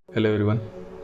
Hello everyone.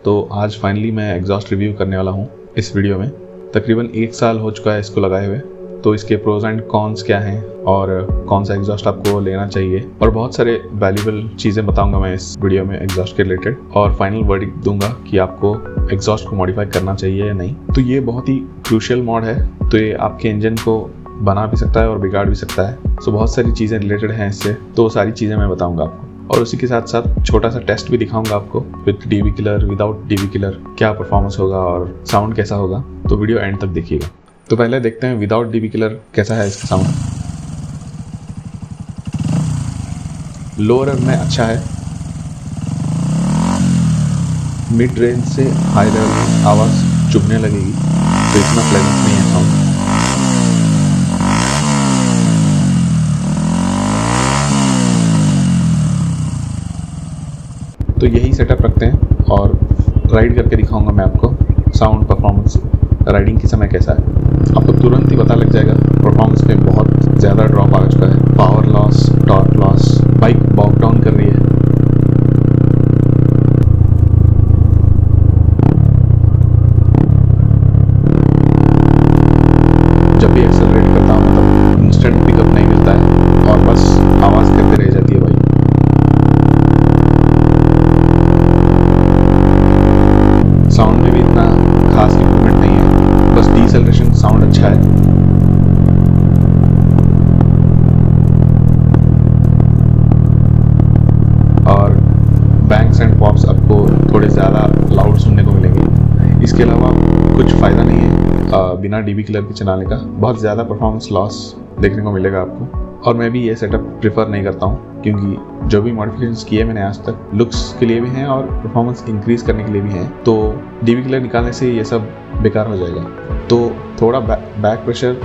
तो आज finally मैं एग्जॉस्ट रिव्यू करने वाला हूँ इस वीडियो में। तकरीबन 1 साल हो चुका है इसको लगाए हुए, तो इसके प्रोज एंड कॉन्स क्या हैं और कौन सा एग्जॉस्ट आपको लेना चाहिए और बहुत सारे वैल्यूबल चीज़ें बताऊंगा मैं इस वीडियो में एग्जॉस्ट के रिलेटेड, और फाइनल वर्डिक्ट दूंगा कि आपको एग्जॉस्ट को मॉडिफाई करना चाहिए या नहीं। तो ये बहुत ही क्रूशियल मॉड है, तो ये आपके इंजन को बना भी सकता है और बिगाड़ भी सकता है। सो बहुत सारी चीज़ें रिलेटेड हैं इससे, तो वो सारी चीज़ें मैं बताऊंगा आपको, और उसी के साथ साथ छोटा सा टेस्ट भी दिखाऊंगा आपको with DV killer, without DV killer क्या परफॉर्मेंस होगा और साउंड कैसा होगा। तो वीडियो एंड तक देखिएगा। तो पहले देखते हैं विदाउट डीवी किलर कैसा है इसका साउंड। लोअर में अच्छा है, मिड रेंज से हाई लेवल में आवाज़ चुभने लगेगी, तो इतना प्लेजेंट नहीं है साउंड। तो यही सेटअप रखते हैं और राइड करके दिखाऊंगा मैं आपको साउंड परफॉर्मेंस राइडिंग के समय कैसा है। आपको तुरंत ही पता लग जाएगा परफॉर्मेंस पे बहुत ज़्यादा ड्रॉप आ चुका है। Power loss, torque loss, bike bog down कर रही है। जब भी एक्सेलरेट करता हूँ मतलब इंस्टेंट पिकअप नहीं मिलता है और बस आवाज़ करते रह जाती है बाइक। साउंड में भी इतना खास इम्प्रूवमेंट नहीं है, बस डीसेलरेशन साउंड अच्छा है। और बैंग्स एंड पॉप्स आपको थोड़े ज़्यादा लाउड सुनने को मिलेंगे। इसके अलावा कुछ फ़ायदा नहीं है बिना डीवी किलर के चलाने का, बहुत ज़्यादा परफॉर्मेंस लॉस देखने को मिलेगा आपको। और मैं भी ये सेटअप प्रेफर नहीं करता हूँ, क्योंकि जो भी मॉडिफिकेशंस किए मैंने आज तक लुक्स के लिए भी हैं और परफॉर्मेंस इंक्रीज करने के लिए भी हैं, तो डीवी किलर निकालने से ये सब बेकार हो जाएगा। तो थोड़ा बैक प्रेशर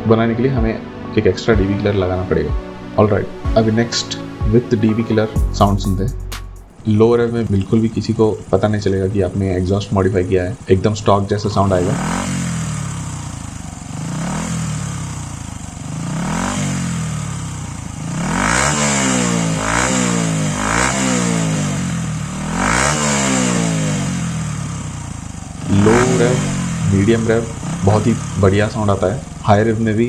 बनाने के लिए हमें एक एक्स्ट्रा डीवी किलर लगाना पड़ेगा। ऑलराइट, अभी next with DV killer sound सुनते हैं। लोअर में बिल्कुल भी किसी को पता नहीं चलेगा कि आपने एग्जॉस्ट मॉडिफाई किया है, एकदम स्टॉक जैसा साउंड आएगा। लो रेव, मीडियम रेव बहुत ही बढ़िया साउंड आता है। हाई रेव में भी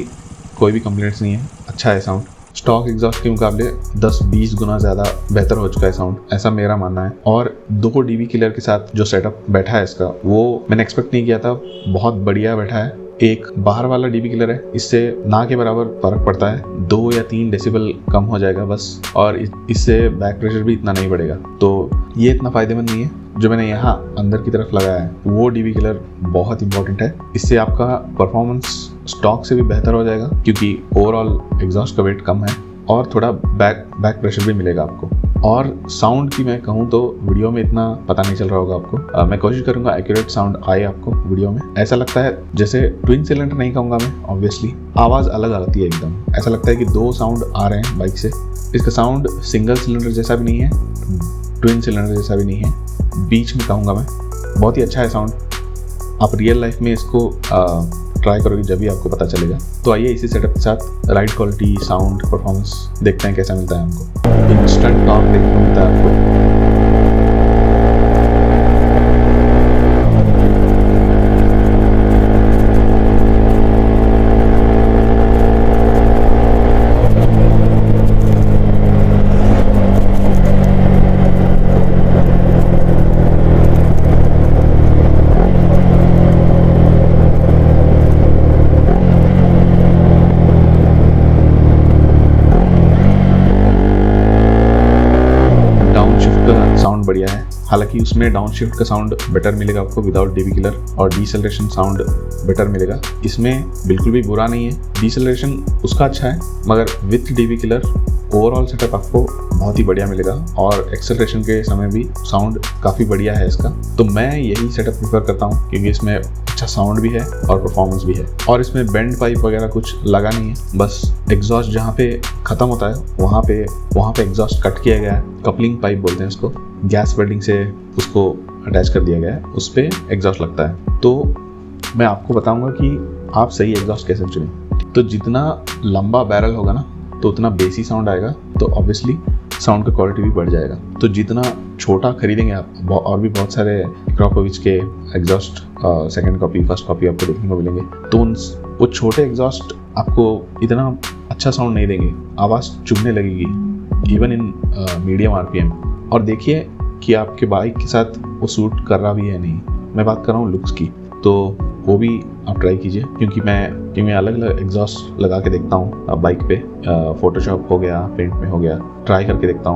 कोई भी कंप्लेंट्स नहीं है, अच्छा है साउंड। स्टॉक एग्जॉस्ट के मुकाबले 10-20 गुना ज़्यादा बेहतर हो चुका है साउंड, ऐसा मेरा मानना है। और 2 डीवी किलर के साथ जो सेटअप बैठा है इसका, वो मैंने एक्सपेक्ट नहीं किया था, बहुत बढ़िया बैठा है। एक बाहर वाला डीवी किलर है, इससे ना के बराबर फर्क पड़ता है, 2 या 3 डेसिबल कम हो जाएगा बस, और इससे बैक प्रेशर भी इतना नहीं बढ़ेगा। तो ये इतना फ़ायदेमंद नहीं है। जो मैंने यहाँ अंदर की तरफ लगाया है वो डीवी किलर बहुत इंपॉर्टेंट है। इससे आपका परफॉर्मेंस स्टॉक से भी बेहतर हो जाएगा, क्योंकि ओवरऑल एग्जॉस्ट का वेट कम है और थोड़ा बैक प्रेशर भी मिलेगा आपको। और साउंड की मैं कहूँ तो वीडियो में इतना पता नहीं चल रहा होगा आपको। मैं कोशिश करूँगा एक्यूरेट साउंड आए आपको वीडियो में। ऐसा लगता है जैसे ट्विन सिलेंडर नहीं कहूँगा मैं, ऑब्वियसली आवाज़ अलग आती है एकदम, ऐसा लगता है कि 2 साउंड आ रहे हैं बाइक से। इसका साउंड सिंगल सिलेंडर जैसा भी नहीं है, ट्विन सिलेंडर जैसा भी नहीं है, बीच में कहूँगा मैं। बहुत ही अच्छा है साउंड। आप रियल लाइफ में इसको ट्राई करोगे जब भी आपको पता चलेगा। तो आइए इसी सेटअप के साथ राइड क्वालिटी, साउंड, परफॉर्मेंस देखते हैं कैसा मिलता है हमको। इंस्टेंट टॉर्क देखने को मिलता है आपको। साउंड बढ़िया है, हालांकि उसमें डाउनशिफ्ट का साउंड बेटर मिलेगा आपको विदाउट डीवी किलर, और डीसेलरेशन साउंड बेटर मिलेगा। इसमें बिल्कुल भी बुरा नहीं है, डीसेलरेशन उसका अच्छा है, मगर with DV killer overall setup आपको बहुत ही बढ़िया मिलेगा, और एक्सेलरेशन के समय भी साउंड काफ़ी बढ़िया है इसका। तो मैं यही सेटअप प्रेफर करता हूँ, क्योंकि इसमें अच्छा साउंड भी है और परफॉर्मेंस भी है। और इसमें बेंड पाइप वगैरह कुछ लगा नहीं है, बस एग्जॉस्ट जहाँ पे ख़त्म होता है वहाँ पे एग्जॉस्ट कट किया गया है। कपलिंग पाइप बोलते हैं उसको, गैस वेल्डिंग से उसको अटैच कर दिया गया है, उस पर एग्जॉस्ट लगता है। तो मैं आपको बताऊँगा कि आप सही एग्जॉस्ट कैसे चुनें। तो जितना लंबा बैरल होगा ना, तो उतना बेसी साउंड आएगा, तो ऑब्वियसली साउंड का क्वालिटी भी बढ़ जाएगा। तो जितना छोटा खरीदेंगे आप और भी बहुत सारे क्रॉपोविच के exhaust second copy first copy आपको देखने को मिलेंगे, तो वो छोटे एग्जॉस्ट आपको इतना अच्छा साउंड नहीं देंगे, आवाज़ चुभने लगेगी इवन इन मीडियम आरपीएम। और देखिए कि आपके बाइक के साथ वो सूट कर रहा भी है नहीं। मैं बात कर रहा हूँ लुक्स की, तो वो भी आप ट्राई कीजिए, क्योंकि मैं अलग अलग एग्जॉस्ट लगा के देखता हूँ बाइक पे, फोटोशॉप हो गया, पेंट में हो गया, ट्राई करके देखता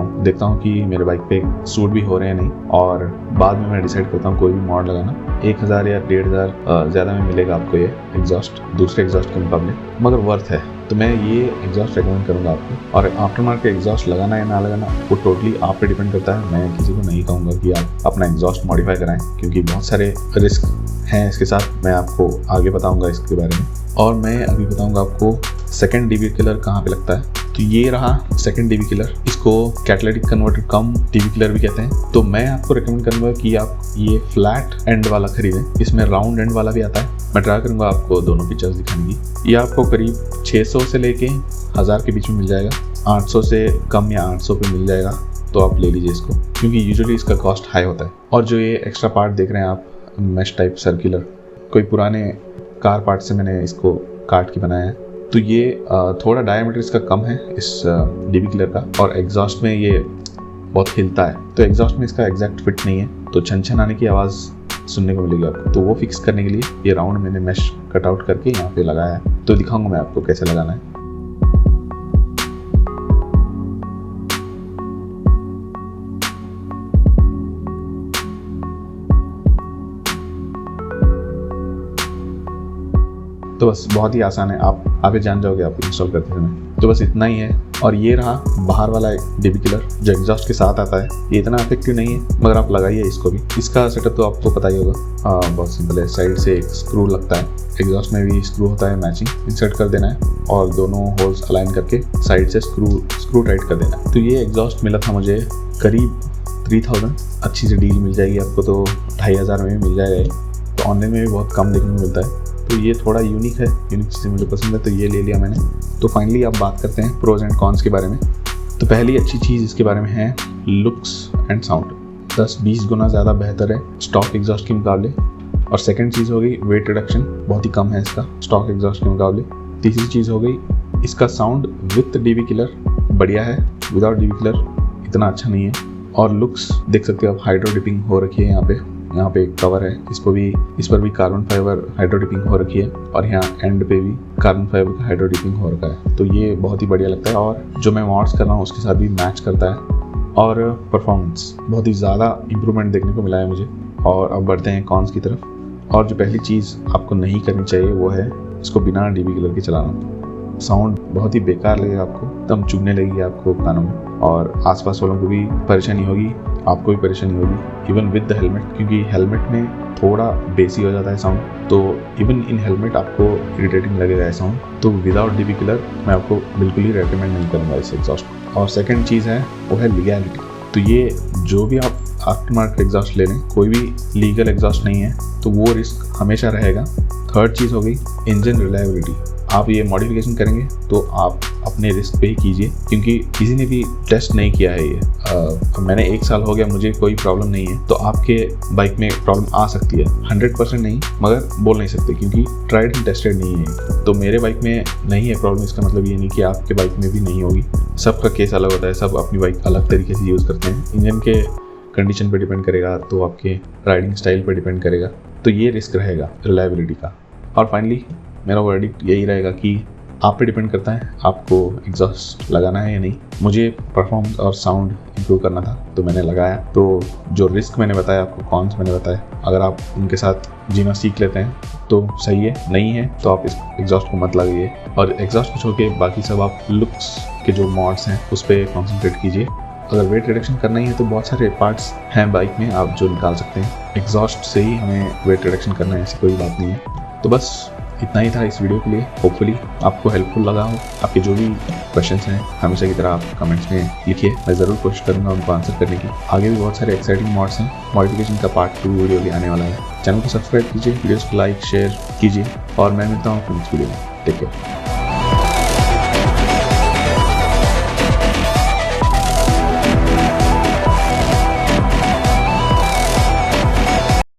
हूँ कि मेरे बाइक पे सूट भी हो रहे हैं नहीं, और बाद में मैं डिसाइड करता हूँ कोई भी मॉड लगाना। 1000 या 1500 ज़्यादा में मिलेगा आपको ये एग्जॉस्ट दूसरे एग्जॉस्ट के मुकाबले, मगर वर्थ है। तो मैं ये एग्जॉस्ट रेकमेंड करूँगा आपको। और आफ्टर मार्केट एग्जॉस्ट लगाना या ना लगाना वो टोटली आप पे डिपेंड करता है। मैं किसी को नहीं कहूँगा कि आप अपना एग्जॉस्ट मॉडिफाई कराएं, क्योंकि बहुत सारे रिस्क हैं इसके साथ। मैं आपको आगे बताऊँगा इसके बारे में। और मैं अभी बताऊँगा आपको सेकेंड डीबी किलर कहाँ पे लगता है। तो ये रहा सेकेंड डीबी किलर, इसको कैटालिटिक कन्वर्टर कम डीबी किलर भी कहते हैं। तो मैं आपको रिकमेंड करूँगा कि आप ये फ्लैट एंड वाला खरीदें। इसमें राउंड एंड वाला भी आता है। मैं ट्राई करूँगा आपको दोनों पिक्चर्स दिखाने की। ये आपको करीब 600 से लेके 1000 के बीच में मिल जाएगा। 800 से कम या 800 पे मिल जाएगा, तो आप ले लीजिए इसको, क्योंकि यूजुअली इसका कॉस्ट हाई होता है। और जो ये एक्स्ट्रा पार्ट देख रहे हैं आप, मैश टाइप सर्कुलर, कोई पुराने कार पार्ट से मैंने इसको काट के बनाया है। तो ये थोड़ा डायमीटर इसका कम है इस डीबी किलर का, और एग्जॉस्ट में ये बहुत हिलता है, तो एग्जॉस्ट में इसका एग्जैक्ट फिट नहीं है, तो छन छन आने की आवाज़ सुनने को मिलेगी आपको। तो वो फिक्स करने के लिए ये राउंड मैंने मैश कट आउट करके यहाँ पे लगाया है। तो दिखाऊंगा मैं आपको कैसे लगाना है। तो बस बहुत ही आसान है, आप आगे जान जाओगे आप इंस्टॉल करते समय। तो बस इतना ही है। और ये रहा बाहर वाला डीबी किलर जो एग्जॉस्ट के साथ आता है। ये इतना इफेक्टिव नहीं है, मगर आप लगाइए इसको भी। इसका सेटअप तो आपको पता ही होगा, बहुत सिंपल है। साइड से एक स्क्रू लगता है, एग्जॉस्ट में भी स्क्रू होता है मैचिंग, इंसर्ट कर देना है और दोनों होल्स अलाइन करके साइड से स्क्रू टाइट कर देना है। तो ये एग्जॉस्ट मिला था मुझे करीब 3000। अच्छी सी डील मिल जाएगी आपको, तो 2500 में भी मिल जाएगा। तो ऑनलाइन में भी बहुत कम देखने को मिलता है। तो ये थोड़ा यूनिक है, यूनिक चीज़ें मुझे पसंद है, तो ये ले लिया मैंने। तो फाइनली अब बात करते हैं प्रोज एंड कॉन्स के बारे में। तो पहली अच्छी चीज़ इसके बारे में है लुक्स एंड साउंड। 10-20 गुना ज़्यादा बेहतर है स्टॉक एग्जॉस्ट के मुकाबले। और सेकंड चीज़ हो गई वेट रिडक्शन, बहुत ही कम है इसका स्टॉक एग्जॉस्ट के मुकाबले। तीसरी चीज़ हो गई इसका साउंड विथ डीबी किलर बढ़िया है, विदाउट डीबी किलर इतना अच्छा नहीं है। और लुक्स देख सकते हो आप, हाइड्रो डिपिंग हो रखी है यहाँ पे एक कवर है, इस पर भी कार्बन फाइबर हाइड्रो डिपिंग हो रखी है, और यहाँ एंड पे भी कार्बन फाइबर का हाइड्रो डिपिंग हो रखा है। तो ये बहुत ही बढ़िया लगता है, और जो मैं मॉड्स कर रहा हूँ उसके साथ भी मैच करता है। और परफॉर्मेंस बहुत ही ज़्यादा इम्प्रूवमेंट देखने को मिला है मुझे। और अब बढ़ते हैं कॉन्स की तरफ। और जो पहली चीज़ आपको नहीं करनी चाहिए वो है इसको बिना डीबी किलर के चलाना। साउंड बहुत ही बेकार लगेगा आपको, एकदम चुभने लगेगी आपको कानों में, और आसपास वालों को भी परेशानी होगी, आपको भी परेशानी होगी, इवन विद द हेलमेट, क्योंकि हेलमेट में थोड़ा बेसी हो जाता है साउंड। तो इवन इन हेलमेट आपको इरिटेटिंग लगेगा है साउंड। तो विदाउट डीबी किलर मैं आपको बिल्कुल ही रेकमेंड नहीं करूँगा इस एग्जॉस्ट। और सेकंड चीज़ है वो है लीगैलिटी। तो ये जो भी आप आफ्टर मार्केट एग्जॉस्ट ले लें, कोई भी लीगल एग्जॉस्ट नहीं है, तो वो रिस्क हमेशा रहेगा। थर्ड चीज़ हो गई इंजन रिलायबिलिटी। आप ये मॉडिफिकेशन करेंगे तो आप अपने रिस्क पे ही कीजिए, क्योंकि किसी ने भी टेस्ट नहीं किया है ये। मैंने 1 साल हो गया, मुझे कोई प्रॉब्लम नहीं है। तो आपके बाइक में प्रॉब्लम आ सकती है, 100% नहीं, मगर बोल नहीं सकते, क्योंकि ट्राइड एंड टेस्टेड नहीं है। तो मेरे बाइक में नहीं है प्रॉब्लम, इसका मतलब ये नहीं कि आपके बाइक में भी नहीं होगी। सबका केस अलग होता है, सब अपनी बाइक अलग तरीके से यूज़ करते हैं। इंजन के कंडीशन पे डिपेंड करेगा, तो आपके राइडिंग स्टाइल पे डिपेंड करेगा। तो ये रिस्क रहेगा रिलायबिलिटी का। और फाइनली मेरा वर्डिक्ट यही रहेगा कि आप पे डिपेंड करता है आपको एग्जॉस्ट लगाना है या नहीं। मुझे परफॉर्मेंस और साउंड इंप्रूव करना था, तो मैंने लगाया। तो जो रिस्क मैंने बताया आपको, कॉन्स मैंने बताया, अगर आप उनके साथ जीना सीख लेते हैं तो सही है, नहीं है तो आप इस एग्जॉस्ट को मत लगाइए। और एग्जॉस्ट को छोड़ के बाकी सब आप लुक्स के जो मॉड्स हैं उस पर कॉन्सेंट्रेट कीजिए। अगर वेट रिडक्शन करना ही है तो बहुत सारे पार्ट्स हैं बाइक में, आप जो निकाल सकते हैं। एग्जॉस्ट से ही हमें वेट रिडक्शन करना है, ऐसी कोई बात नहीं है। तो बस इतना ही था इस वीडियो के लिए। होपफुली आपको हेल्पफुल लगा हो। आपके जो भी क्वेश्चंस हैं हमेशा की तरह आप कमेंट्स में लिखिए, मैं ज़रूर कोशिश करूँगा उनको आंसर करने की। आगे भी बहुत सारे एक्साइटिंग मॉड्स हैं, मॉडिफिकेशन का पार्ट 2 वीडियो भी आने वाला है। चैनल को सब्सक्राइब कीजिए, वीडियोज़ को लाइक शेयर कीजिए, और मैं मिलता हूँ नेक्स्ट वीडियो में। Take care.